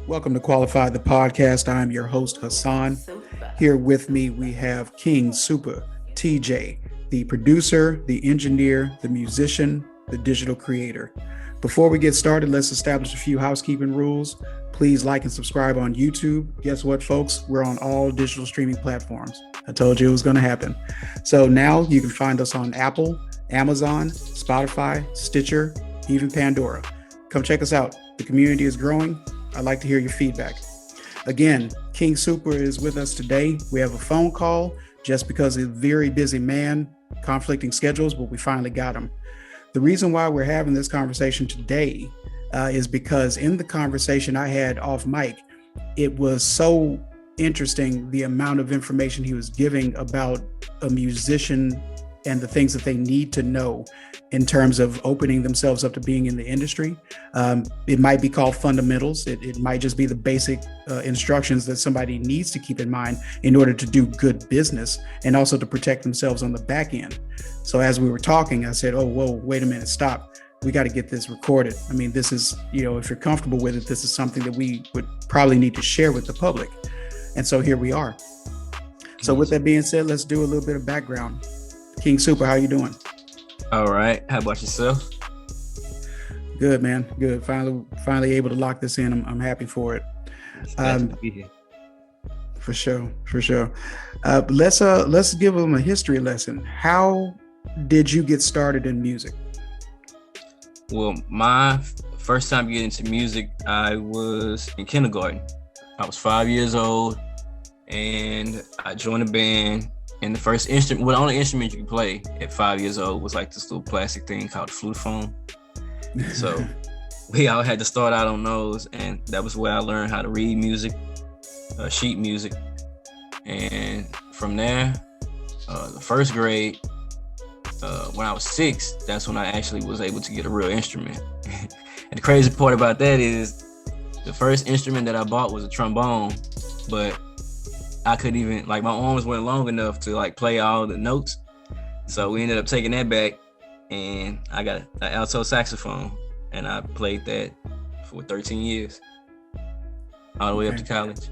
Welcome to Qualify the Podcast. I'm your host, Hassan. Here with me, we have King Supa, TJ, the producer, the engineer, the musician, the digital creator. Before we get started, let's establish a few housekeeping rules. Please like and subscribe on YouTube. Guess what, folks? We're on all digital streaming platforms. I told you it was going to happen. So now you can find us on Apple, Amazon, Spotify, Stitcher, even Pandora. Come check us out. The community is growing. I'd like to hear your feedback. Again, King Supa is with us today. We have a phone call just because he's a very busy man, conflicting schedules, but we finally got him. The reason why we're having this conversation today is because in the conversation I had off mic, it was so interesting the amount of information he was giving about a musician and the things that they need to know in terms of opening themselves up to being in the industry. It might be called fundamentals. It might just be the basic instructions that somebody needs to keep in mind in order to do good business and also to protect themselves on the back end. So as we were talking, I said, oh, whoa, wait a minute, stop. We got to get this recorded. I mean, this is, if you're comfortable with it, this is something that we would probably need to share with the public. And so here we are. So with that being said, let's do a little bit of background. King Supa, how you doing? All right. How about yourself? Good, man. Good. Finally able to lock this in. I'm happy for it. For sure. Let's give them a history lesson. How did you get started in music? Well, my first time getting into music, I was in kindergarten. I was 5 years old, and I joined a band. And the first instrument, the only instrument you could play at 5 years old was like this little plastic thing called the flutophone. So we all had to start out on those, and that was where I learned how to read music, sheet music. And from there, the first grade, when I was 6, that's when I actually was able to get a real instrument. And the crazy part about that is the first instrument that I bought was a trombone, but I couldn't even, my arms weren't long enough to play all the notes. So we ended up taking that back, and I got an alto saxophone, and I played that for 13 years, all the way up to college.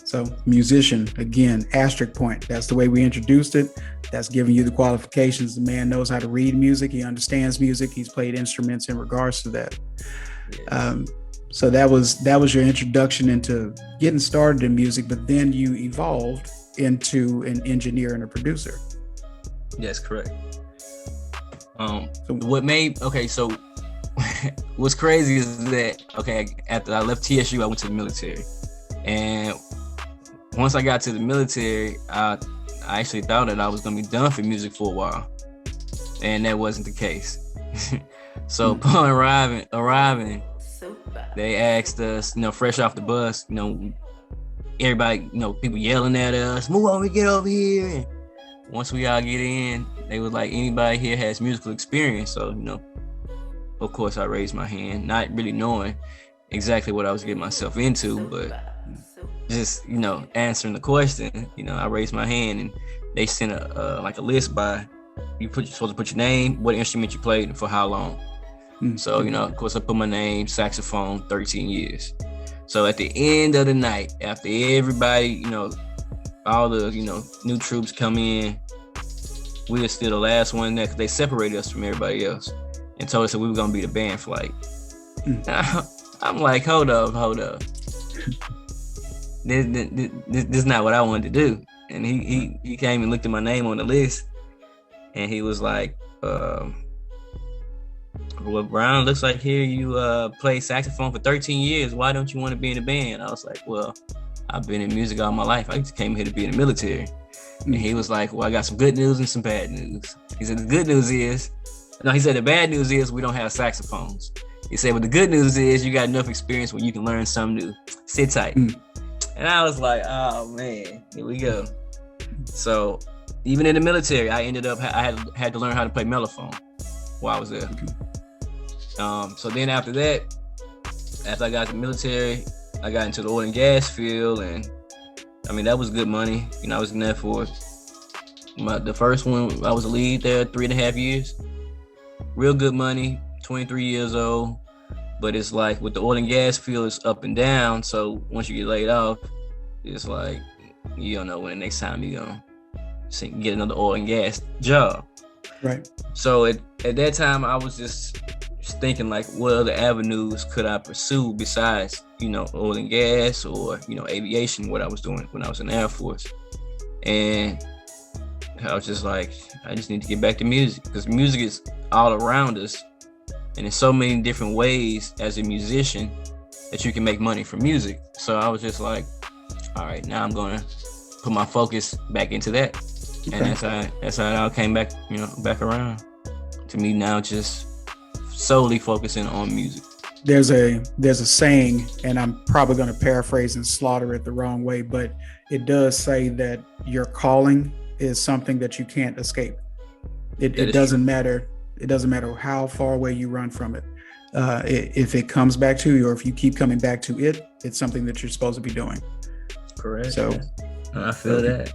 So musician, again, asterisk point. That's the way we introduced it. That's giving you the qualifications. The man knows how to read music. He understands music. He's played instruments in regards to that. Yes. So that was your introduction into getting started in music, but then you evolved into an engineer and a producer. Yes, correct. So what's crazy is that, after I left TSU, I went to the military. And once I got to the military, I actually thought that I was going to be done for music for a while. And that wasn't the case. So upon arriving, they asked us, fresh off the bus, everybody, people yelling at us, move over, get over here. And once we all get in, they was like, anybody here has musical experience. So, of course I raised my hand, not really knowing exactly what I was getting myself into, but just, answering the question, I raised my hand, and they sent a list by, you're supposed to put your name, what instrument you played, and for how long. So, of course, I put my name, saxophone, 13 years. So at the end of the night, after everybody, all the, new troops come in, we were still the last one there because they separated us from everybody else and told us that we were going to be the band flight. I'm like, hold up. This is not what I wanted to do. And he came and looked at my name on the list, and he was like, well, Brown, looks like here you played saxophone for 13 years. Why don't you want to be in a band? I was like, well, I've been in music all my life. I just came here to be in the military. And he was like, well, I got some good news and some bad news. He said, the bad news is we don't have saxophones. He said, well, the good news is you got enough experience where you can learn something new. Sit tight. And I was like, oh, man, here we go. So even in the military, I ended up, I had to learn how to play mellophone while I was there. So then after that, after I got to the military, I got into the oil and gas field, and that was good money. I was in there for the first one. I was a lead there 3.5 years. Real good money, 23 years old. But it's like with the oil and gas field, it's up and down. So once you get laid off, it's like you don't know when the next time you're gonna get another oil and gas job. Right. So at that time, I was just thinking like, what other avenues could I pursue besides, oil and gas or, aviation, what I was doing when I was in the Air Force. And I was just like, I just need to get back to music, because music is all around us. And in so many different ways as a musician that you can make money from music. So I was just like, all right, now I'm going to put my focus back into that. Okay. And that's how it all came back, back around to me now, just solely focusing on music. There's a saying, and I'm probably going to paraphrase and slaughter it the wrong way, but it does say that your calling is something that you can't escape. It doesn't matter. It doesn't matter how far away you run from it. If it comes back to you, or if you keep coming back to it, it's something that you're supposed to be doing. Correct. So I feel that.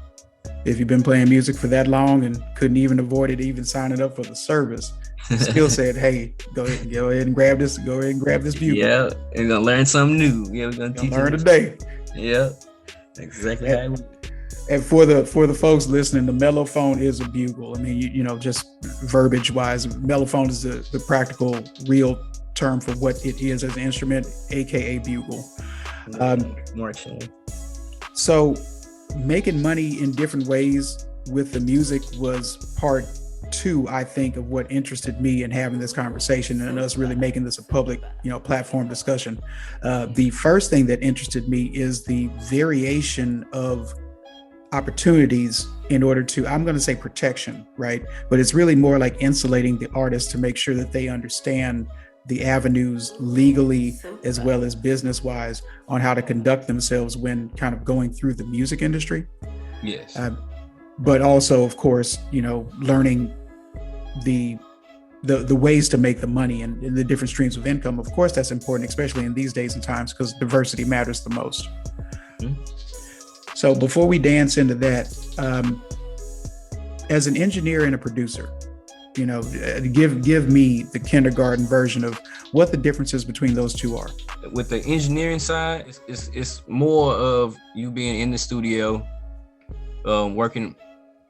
If you've been playing music for that long and couldn't even avoid it, even signing up for the service, still said, "Hey, go ahead and grab this. Go ahead and grab this bugle." Yeah, and gonna learn something new. Yeah, we're gonna teach learn today. Yeah, exactly. And for the folks listening, the mellophone is a bugle. I mean, just verbiage wise, mellophone is the practical, real term for what it is as an instrument, aka bugle. So making money in different ways with the music was part two, I think, of what interested me in having this conversation and us really making this a public, platform discussion. The first thing that interested me is the variation of opportunities in order to, I'm going to say protection, right? But it's really more like insulating the artist to make sure that they understand the avenues legally as well as business wise on how to conduct themselves when kind of going through the music industry. Yes. But also, of course, learning the ways to make the money and the different streams of income. Of course, that's important, especially in these days and times, because diversity matters the most. Mm-hmm. So before we dance into that, as an engineer and a producer, give me the kindergarten version of what the differences between those two are. With the engineering side, it's more of you being in the studio, working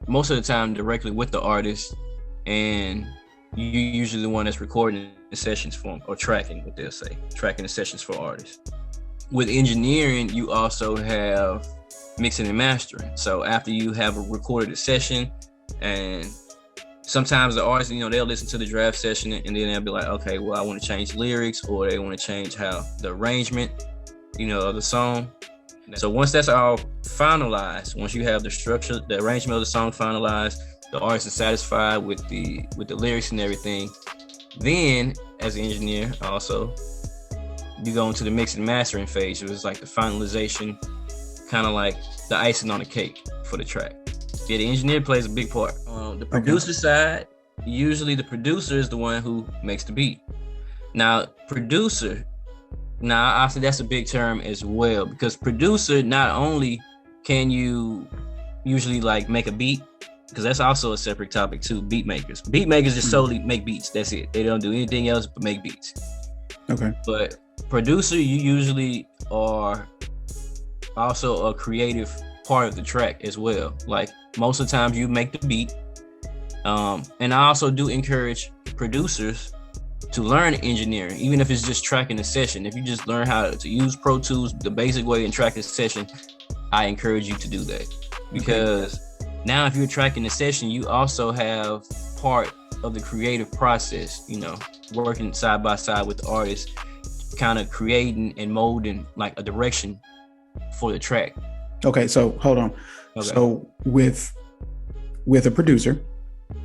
most of the time directly with the artist, and you usually the one that's recording the sessions for them, or tracking, what they'll say, tracking the sessions for artists. With engineering, you also have mixing and mastering. So after you have recorded a session, and sometimes the artists, they'll listen to the draft session and then they'll be like, okay, well, I want to change lyrics, or they want to change how the arrangement, of the song. So once that's all finalized, once you have the structure, the arrangement of the song finalized, the artist is satisfied with the lyrics and everything, then as an engineer also, you go into the mix and mastering phase. It was like the finalization, kind of like the icing on the cake for the track. Yeah, the engineer plays a big part. The producer side, usually the producer is the one who makes the beat. Now, obviously that's a big term as well, because producer, not only can you usually like make a beat, because that's also a separate topic too, beatmakers. Beatmakers just solely make beats, that's it. They don't do anything else but make beats. Okay. But producer, you usually are also a creative part of the track as well. Like most of the times you make the beat. And I also do encourage producers to learn engineering, even if it's just tracking the session. If you just learn how to use Pro Tools the basic way and track a session, I encourage you to do that. Because now if you're tracking the session, you also have part of the creative process, working side by side with the artist, kind of creating and molding like a direction for the track. Okay, so hold on. Okay. So with a producer,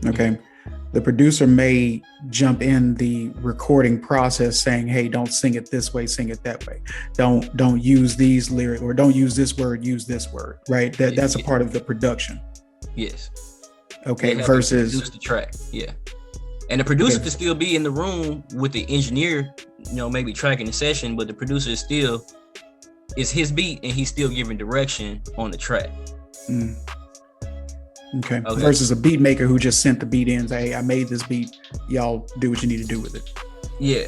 the producer may jump in the recording process saying, hey, don't sing it this way, sing it that way. Don't use these lyrics, or don't use this word, use this word, right? That's a part of the production. Yes. Okay, versus produce the track. Yeah. And the producer could still be in the room with the engineer, maybe tracking the session, but the producer is his beat and he's still giving direction on the track. Okay. Versus a beat maker who just sent the beat in and say, hey, I made this beat, y'all do what you need to do with it. Yeah.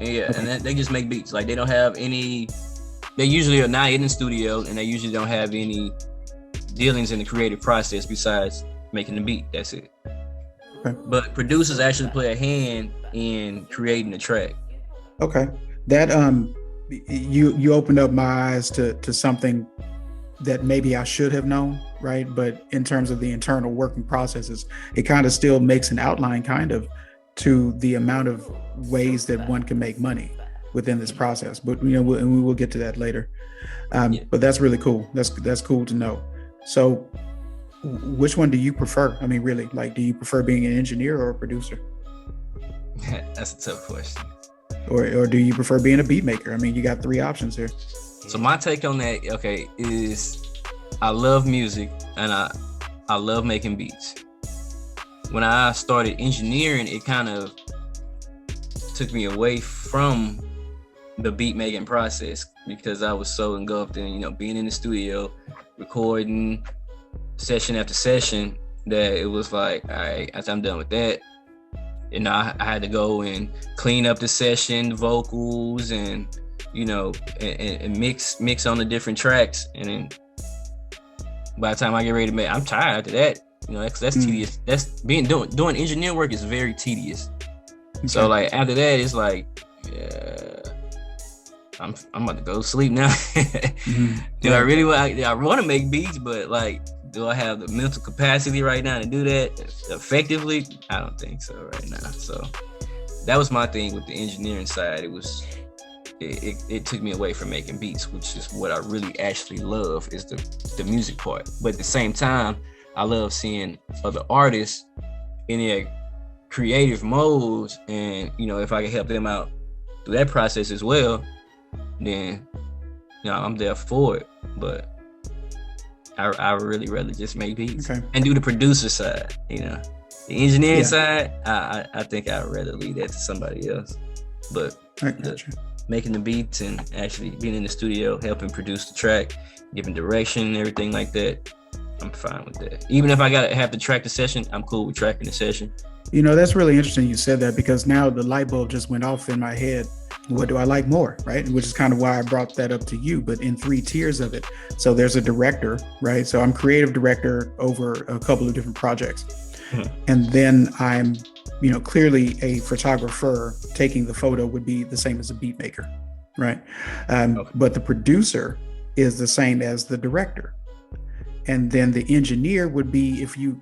Yeah, okay. And they just make beats. Like they don't have any. They usually are not in the studio, and they usually don't have any dealings in the creative process besides making the beat. That's it. Okay. But producers actually play a hand in creating the track. Okay, that you opened up my eyes to something that maybe I should have known, right? But in terms of the internal working processes, it kind of still makes an outline kind of to the amount of ways that one can make money within this process. But we will get to that later. But that's really cool. That's cool to know. So which one do you prefer? I mean, really, like, do you prefer being an engineer or a producer? That's a tough question. Or do you prefer being a beat maker? I mean, you got 3 options here. So my take on that, okay, is I love music and I love making beats. When I started engineering, it kind of took me away from the beat making process because I was so engulfed in, being in the studio, recording session after session, that it was like, all right, after I'm done with that, I had to go and clean up the session, vocals, and and mix on the different tracks. And then by the time I get ready to make, I'm tired after that. That's tedious. That's doing engineer work is very tedious. Okay. So like after that, it's like, yeah, I'm about to go to sleep now. Do I want to make beats, but like, do I have the mental capacity right now to do that effectively? I don't think so right now. So that was my thing with the engineering side. It took me away from making beats, which is what I really actually love, is the music part. But at the same time, I love seeing other artists in their creative modes, and if I can help them out through that process as well, then I'm there for it. But I really rather just make beats and do the producer side. The engineering side, I think I'd rather leave that to somebody else. But making the beats and actually being in the studio, helping produce the track, giving direction and everything like that, I'm fine with that. Even if I gotta have to track the session, I'm cool with tracking the session. That's really interesting you said that, because now the light bulb just went off in my head. What do I like more, right? Which is kind of why I brought that up to you, but in 3 tiers of it. So there's a director, right? So I'm creative director over a couple of different projects. And then I'm, clearly a photographer. Taking the photo would be the same as a beat maker, right? But the producer is the same as the director. And then the engineer would be, if you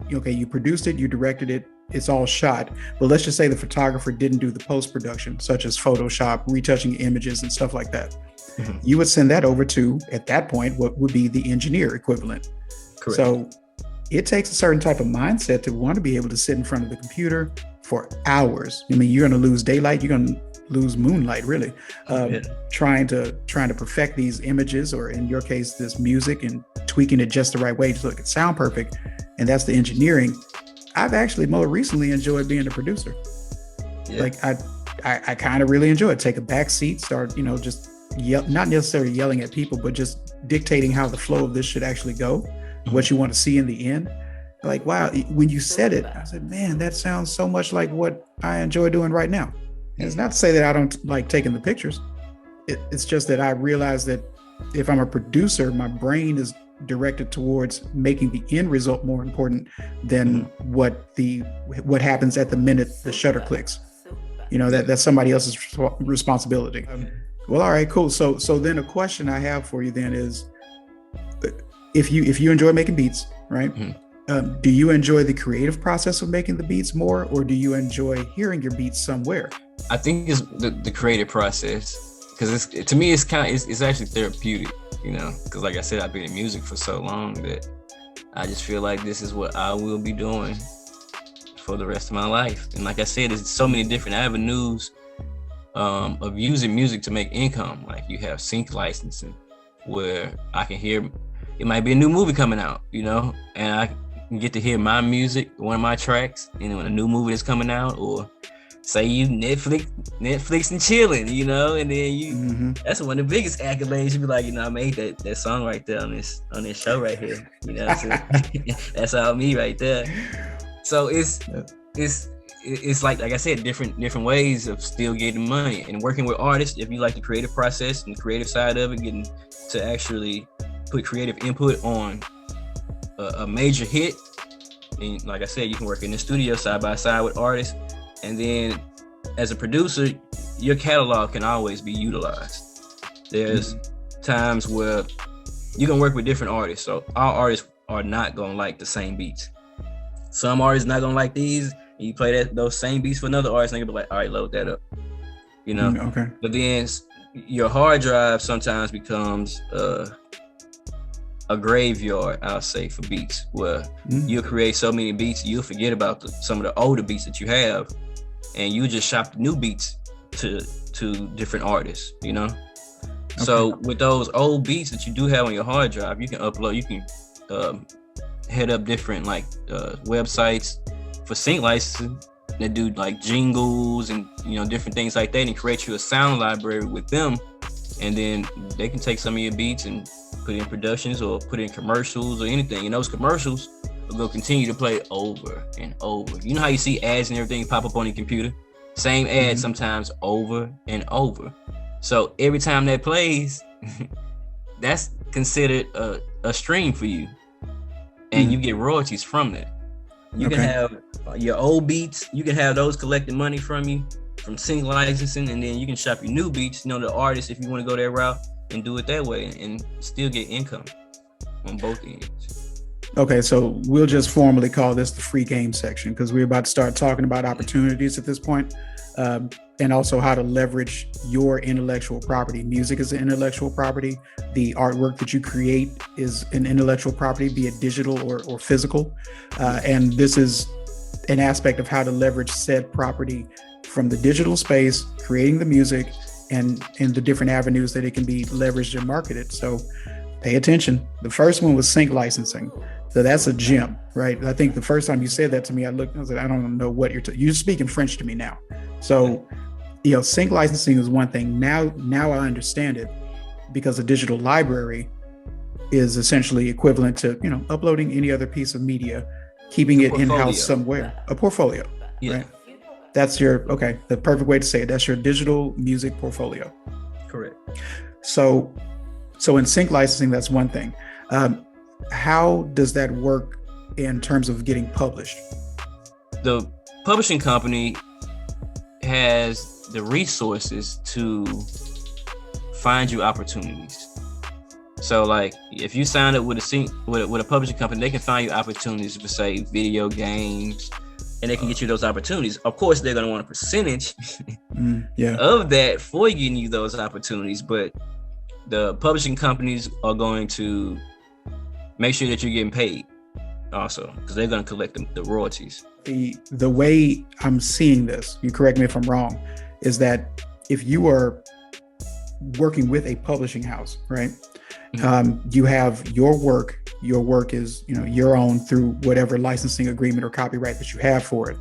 produced it, you directed it, it's all shot. But let's just say the photographer didn't do the post-production, such as Photoshop, retouching images and stuff like that. You would send that over to, at that point, what would be the engineer equivalent. Correct. So it takes a certain type of mindset to want to be able to sit in front of the computer for hours. I mean, you're going to lose daylight, you're going to lose moonlight, really, trying to perfect these images, or in your case, this music, and tweaking it just the right way so it can sound perfect. And that's the engineering. I've actually more recently enjoyed being a producer. Like I kind of really enjoy it. Take a back seat, start, just not necessarily yelling at people, but just dictating how the flow of this should actually go, what you want to see in the end. Like, wow, when you said it, I said, man, that sounds so much like what I enjoy doing right now. And it's not to say that I don't like taking the pictures. It's just that I realize that if I'm a producer, my brain is directed towards making the end result more important than what happens at the minute the shutter clicks. That's somebody else's responsibility. Well, all right, cool. So then a question I have for you then is, if you enjoy making beats, right? Do you enjoy the creative process of making the beats more, or do you enjoy hearing your beats somewhere? I think it's the creative process, because to me it's actually therapeutic, because like I said, I've been in music for so long that I just feel like this is what I will be doing for the rest of my life. And like I said, there's so many different avenues of using music to make income. Like you have sync licensing, where I can hear, it might be a new movie coming out, and I can get to hear my music, one of my tracks, when a new movie is coming out, or say you Netflix and chilling, and then you that's one of the biggest accolades. You be like, I made that song right there on this show right here. So that's all me right there. So it's it's like I said, different ways of still getting money and working with artists. If you like the creative process and the creative side of it, getting to actually put creative input on a major hit, and like I said, you can work in the studio side by side with artists. And then as a producer, your catalog can always be utilized. There's times where you can work with different artists. So all artists are not gonna like the same beats. Some artists not gonna like these, and you play those same beats for another artist, and they gonna be like, all right, load that up. You know? Okay. But then your hard drive sometimes becomes a graveyard, I'll say, for beats, where you'll create so many beats, you'll forget about some of the older beats that you have, and you just shop the new beats to different artists, you know? Okay. So with those old beats that you do have on your hard drive, you can upload, you can head up different websites for sync licensing that do like jingles and, you know, different things like that, and create you a sound library with them. And then they can take some of your beats and put in productions or put in commercials or anything. And those commercials will go continue to play over and over. You know how you see ads and everything pop up on your computer? Same ad sometimes over and over. So every time that plays, that's considered a stream for you. And you get royalties from that. You can have your old beats, you can have those collecting money from you, from sync licensing, and then you can shop your new beats, you know, the artist, if you want to go that route and do it that way and still get income on both ends. Okay, so we'll just formally call this the free game section, because we're about to start talking about opportunities at this point, and also how to leverage your intellectual property. Music is an intellectual property. The artwork that you create is an intellectual property, be it digital or physical. And this is an aspect of how to leverage said property from the digital space, creating the music, and the different avenues that it can be leveraged and marketed. So pay attention. The first one was sync licensing. So that's a gem, right? I think the first time you said that to me, I was like, I don't know what you're speaking French to me now. So, you know, sync licensing is one thing. Now I understand it, because a digital library is essentially equivalent to, you know, uploading any other piece of media, keeping it in-house somewhere, a portfolio, right? That's the perfect way to say it. That's your digital music portfolio. Correct. So in sync licensing, that's one thing. How does that work in terms of getting published? The publishing company has the resources to find you opportunities. So like if you sign up with a publishing company, they can find you opportunities for, say, video games, and they can get you those opportunities. Of course, they're going to want a percentage of that for getting you those opportunities, but the publishing companies are going to make sure that you're getting paid also, because they're going to collect the royalties. The way I'm seeing this, you correct me if I'm wrong, is that if you are working with a publishing house, right? You have your work is, you know, your own through whatever licensing agreement or copyright that you have for it.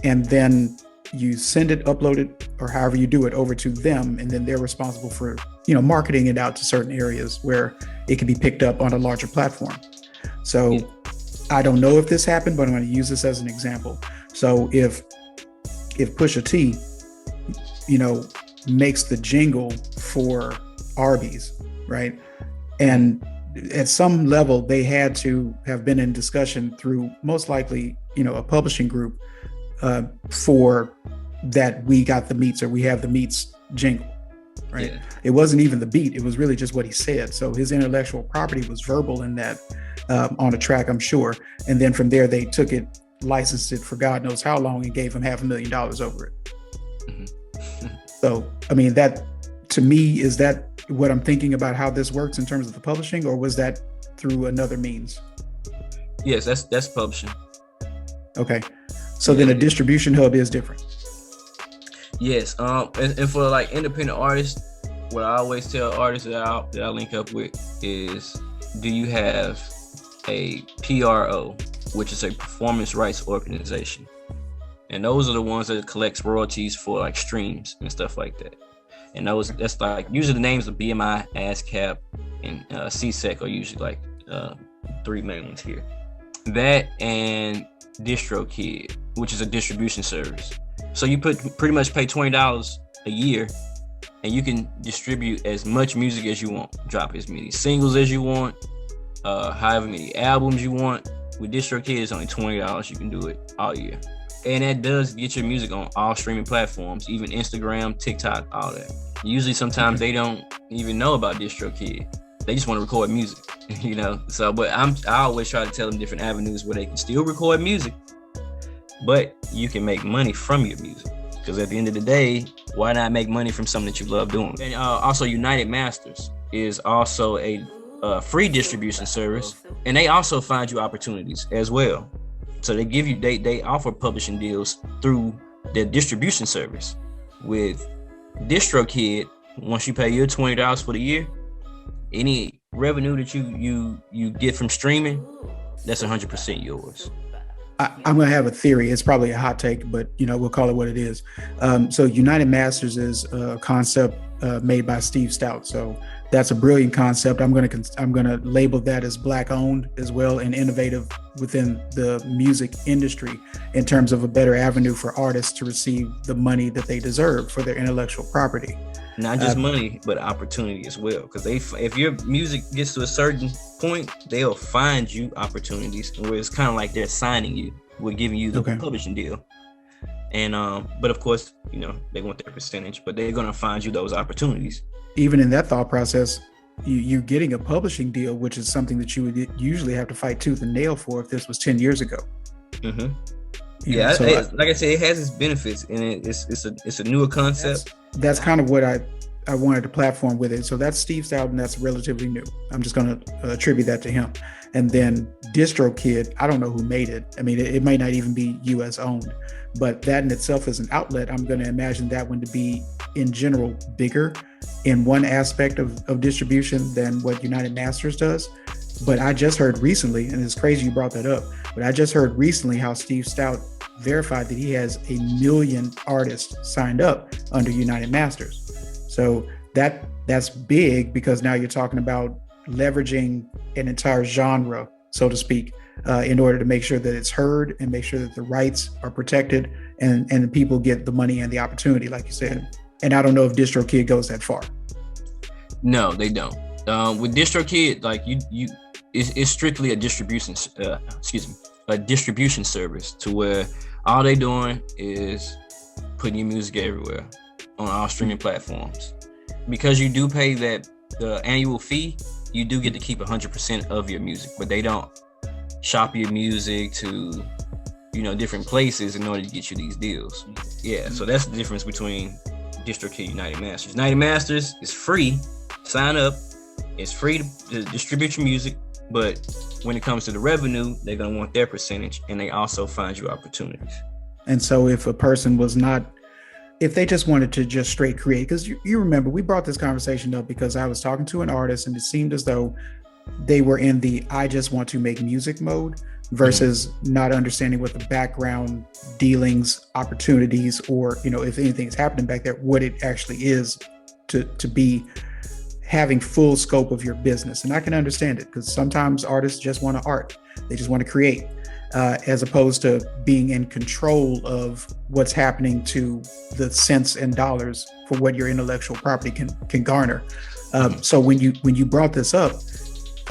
And then you send it, upload it, or however you do it over to them. And then they're responsible for, you know, marketing it out to certain areas where it can be picked up on a larger platform. So I don't know if this happened, but I'm going to use this as an example. So if Pusha T, you know, makes the jingle for Arby's, right? And at some level, they had to have been in discussion through most likely, you know, a publishing group for that we got the meats, or we have the meats jingle, right? Yeah. It wasn't even the beat. It was really just what he said. So his intellectual property was verbal in that on a track, I'm sure. And then from there, they took it, licensed it for God knows how long, and gave him $500,000 over it. Mm-hmm. So, I mean, that to me, is that what I'm thinking about how this works in terms of the publishing, or was that through another means? Yes, that's publishing. Okay. So then a distribution hub is different. Yes. And for like independent artists, what I always tell artists that I link up with is, do you have a PRO, which is a performance rights organization? And those are the ones that collects royalties for like streams and stuff like that. And that's like usually the names of BMI, ASCAP, and CSEC are usually like three main ones here. That and DistroKid which is a distribution service. So you pretty much pay $20 a year, and you can distribute as much music as you want, drop as many singles as you want, however many albums you want. With DistroKid, it's only $20. You can do it all year. And that does get your music on all streaming platforms, even Instagram, TikTok, all that. Usually, sometimes they don't even know about DistroKid. They just want to record music, you know? So, but I always try to tell them different avenues where they can still record music, but you can make money from your music. Because at the end of the day, why not make money from something that you love doing? And also, United Masters is also a free distribution service, and they also find you opportunities as well. So they give you, they offer publishing deals through their distribution service. With DistroKid, once you pay your $20 for the year, any revenue that you get from streaming, that's 100% yours. I'm going to have a theory. It's probably a hot take, but we'll call it what it is. So United Masters is a concept made by Steve Stout. So that's a brilliant concept. I'm going to label that as Black owned as well, and innovative within the music industry in terms of a better avenue for artists to receive the money that they deserve for their intellectual property. Not just money, but opportunity as well. Because if your music gets to a certain point, they'll find you opportunities where it's kind of like they're signing you. We're giving you the publishing deal. And but of course, they want their percentage, but they're gonna find you those opportunities. Even in that thought process, you getting a publishing deal, which is something that you would usually have to fight tooth and nail for if this was 10 years ago. Mm-hmm. Yeah, like I said, it has its benefits, and it's a newer concept. That's kind of what I wanted to platform with it. So that's Steve Stout, and that's relatively new. I'm just going to attribute that to him. And then DistroKid, I don't know who made it. I mean, it might not even be US owned, but that in itself is an outlet. I'm going to imagine that one to be, in general, bigger in one aspect of distribution than what United Masters does. But I just heard recently, and it's crazy you brought that up, but I just heard recently how Steve Stout verified that he has 1 million artists signed up under United Masters. So that's big, because now you're talking about leveraging an entire genre, so to speak, in order to make sure that it's heard and make sure that the rights are protected and people get the money and the opportunity, like you said. And I don't know if DistroKid goes that far. No, they don't. With DistroKid, like it's strictly a distribution service, to where all they doing is putting your music everywhere on all streaming platforms. Because you do pay the annual fee, you do get to keep 100% of your music, but they don't shop your music to different places in order to get you these deals. Yeah, so that's the difference between DistroKid and United Masters. United Masters is free, sign up, it's free to distribute your music, but when it comes to the revenue, they're gonna want their percentage, and they also find you opportunities. And so if a person if they just wanted to just straight create, because you remember we brought this conversation up because I was talking to an artist and it seemed as though they were in the I just want to make music mode versus not understanding what the background dealings, opportunities, or if anything is happening back there, what it actually is to be having full scope of your business. And I can understand it, because sometimes artists just want to art, they just want to create, as opposed to being in control of what's happening to the cents and dollars for what your intellectual property can garner. So when you brought this up,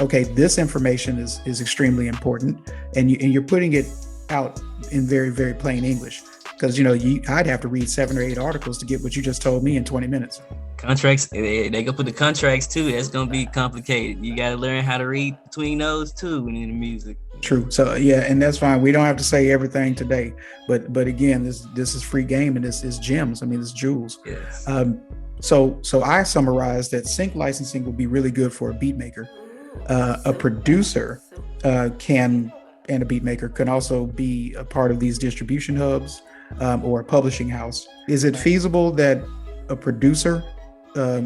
okay, this information is extremely important, and you're putting it out in very, very plain English, because I'd have to read 7 or 8 articles to get what you just told me in 20 minutes. Contracts, they gonna put the contracts too. That's gonna be complicated. You gotta learn how to read between those too when you're in the music. True. So yeah, and that's fine. We don't have to say everything today, but again, this is free game, and this is gems. I mean, it's jewels. Yes. So I summarized that sync licensing will be really good for a beat maker. A producer and a beat maker can also be a part of these distribution hubs, or a publishing house. Is it feasible that a producer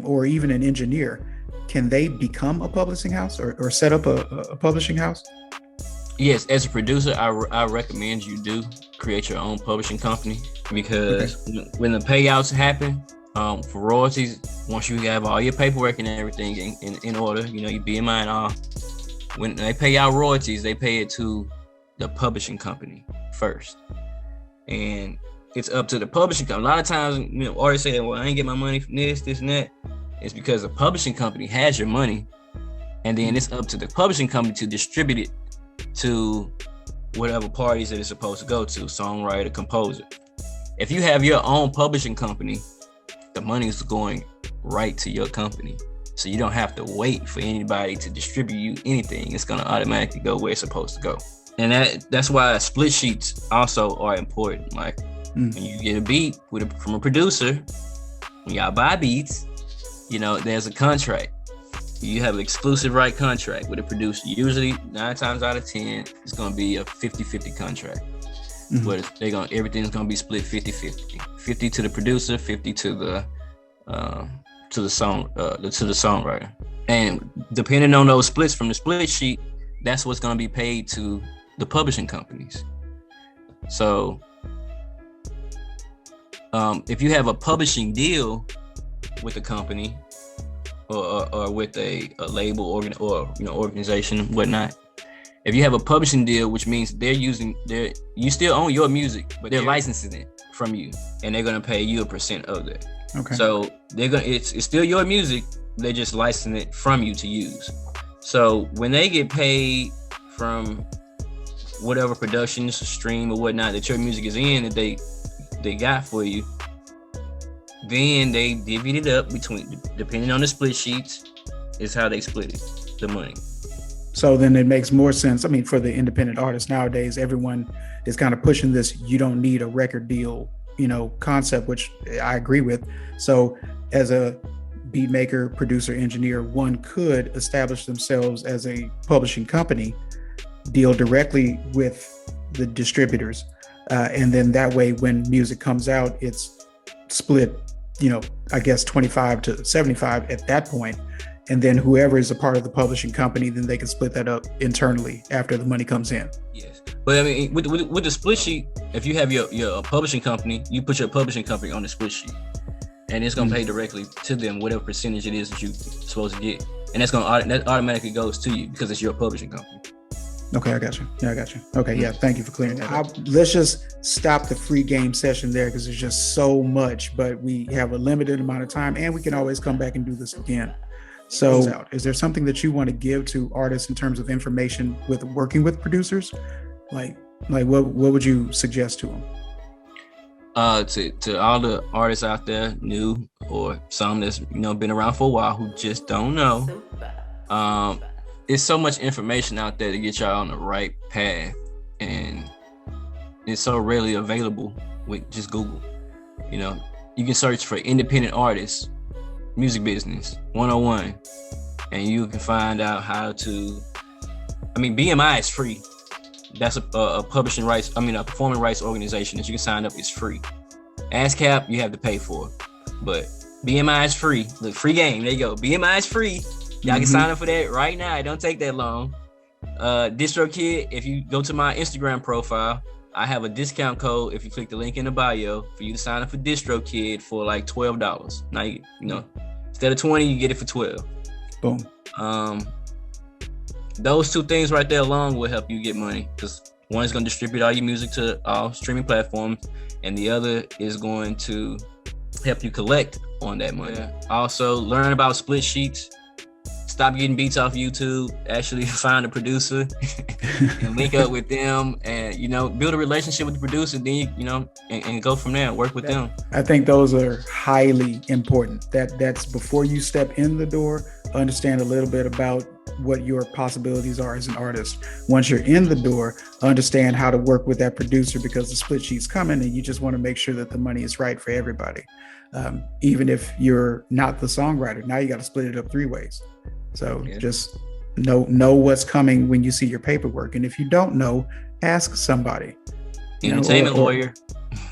or even an engineer, can they become a publishing house or set up a publishing house? Yes, as a producer, I recommend you do create your own publishing company, because when the payouts happen for royalties, once you have all your paperwork and everything in order, your BMI and all, when they pay out royalties, they pay it to the publishing company first. and it's up to the publishing company. A lot of times, artists say, well, I ain't get my money from this, and that. It's because the publishing company has your money, and then it's up to the publishing company to distribute it to whatever parties that it's supposed to go to, songwriter, composer. If you have your own publishing company, the money is going right to your company. So you don't have to wait for anybody to distribute you anything. It's gonna automatically go where it's supposed to go. And that's why split sheets also are important. Like when you get a beat from a producer, when y'all buy beats, there's a contract. You have an exclusive right contract with a producer. Usually 9 times out of 10, it's gonna be a 50-50 contract. But everything's gonna be split 50-50. 50 to the producer, 50 to the songwriter. And depending on those splits from the split sheet, that's what's gonna be paid to the publishing companies. So if you have a publishing deal with a company or with a label or organization, whatnot, if you have a publishing deal, which means you still own your music, but they're licensing it from you, and they're gonna pay you a % of that. Okay. So it's still your music, they're just licensing it from you to use. So when they get paid from whatever productions, stream or whatnot that your music is in that they got for you, then they divvy it up between, depending on the split sheets, is how they split it, the money. So then it makes more sense. I mean, for the independent artists nowadays, everyone is kind of pushing this, you don't need a record deal, concept, which I agree with. So as a beat maker, producer, engineer, one could establish themselves as a publishing company, deal directly with the distributors. And then that way, when music comes out, it's split, I guess 25 to 75 at that point. And then whoever is a part of the publishing company, then they can split that up internally after the money comes in. Yes. But I mean, with the split sheet, if you have your publishing company, you put your publishing company on the split sheet, and it's gonna pay directly to them whatever percentage it is that you're supposed to get, and that automatically goes to you because it's your publishing company. Okay, I got you. Yeah, I got you. Okay, yeah, thank you for clearing that up. Let's just stop the free game session there because there's just so much, but we have a limited amount of time, and we can always come back and do this again. So is there something that you want to give to artists in terms of information with working with producers? Like what would you suggest to them? To all the artists out there, new or some that's been around for a while who just don't know, there's so much information out there to get y'all on the right path, and it's so readily available with just Google. You can search for independent artists, music business 101, and you can find out how to. BMI is free. That's a publishing rights. a performing rights organization that you can sign up. Is free. ASCAP you have to pay for, but BMI is free. Look, free game. There you go. BMI is free. Y'all can sign up for that right now. It don't take that long. DistroKid, if you go to my Instagram profile, I have a discount code if you click the link in the bio for you to sign up for DistroKid for like $12. Now instead of 20, you get it for 12. Boom. Those two things right there alone will help you get money, because one is going to distribute all your music to all streaming platforms, and the other is going to help you collect on that money. Yeah. Also, learn about split sheets. Stop getting beats off YouTube. Actually find a producer and link up with them, and build a relationship with the producer. Then and go from there and work with them. I think those are highly important. That's before you step in the door. Understand a little bit about what your possibilities are as an artist. Once you're in the door, understand how to work with that producer, because the split sheet's coming, and you just want to make sure that the money is right for everybody. Even if you're not the songwriter, now you got to split it up 3 ways. So just know what's coming when you see your paperwork. And if you don't know, ask somebody. Entertainment lawyer.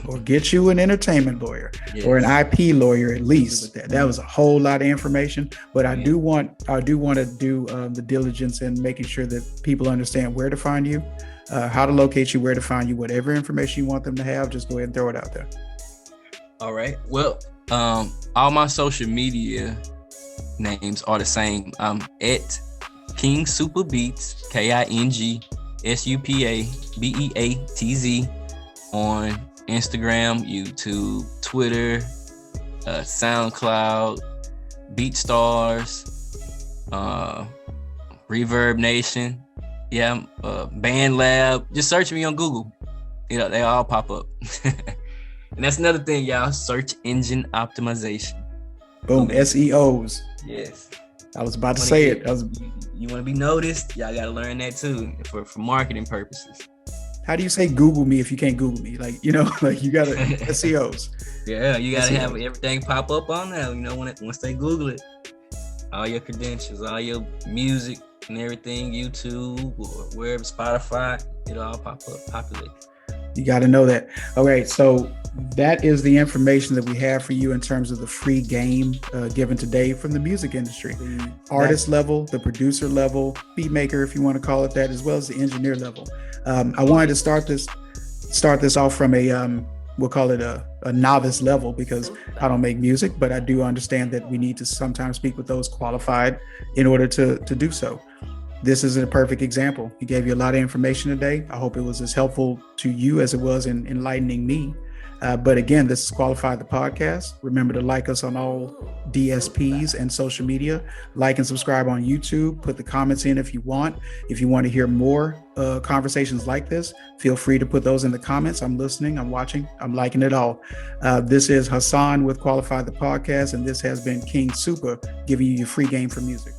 Or get you an entertainment lawyer, or an IP lawyer at least. That was a whole lot of information, but I do want to do the diligence in making sure that people understand where to find you, how to locate you, where to find you, whatever information you want them to have. Just go ahead and throw it out there. All right. Well, all my social media names are the same. I'm at King Supa Beats, KINGSUPA BEATZ on Instagram, YouTube, Twitter, SoundCloud, BeatStars, Reverb Nation, Band Lab. Just search me on Google. They all pop up. And that's another thing, y'all. Search engine optimization. Boom. SEOs. Yes. I was about to say it. You want to be noticed? Y'all got to learn that too for marketing purposes. How do you say Google me if you can't Google me? Like you got to SEOs. Yeah, you got to have everything pop up on there. Once they Google it, all your credentials, all your music and everything, YouTube or wherever, Spotify, it'll all pop up, populate. You got to know that. Okay, so that is the information that we have for you in terms of the free game given today from the music industry. Artist level, the producer level, beat maker, if you want to call it that, as well as the engineer level. I wanted to start this off from a, we'll call it a novice level, because I don't make music, but I do understand that we need to sometimes speak with those qualified in order to do so. This is a perfect example. He gave you a lot of information today. I hope it was as helpful to you as it was in enlightening me. But again, this is Qualified the Podcast. Remember to like us on all DSPs and social media. Like and subscribe on YouTube. Put the comments in if you want. If you want to hear more conversations like this, feel free to put those in the comments. I'm listening. I'm watching. I'm liking it all. This is Hassan with Qualified the Podcast, and this has been King Supa giving you your free game for music.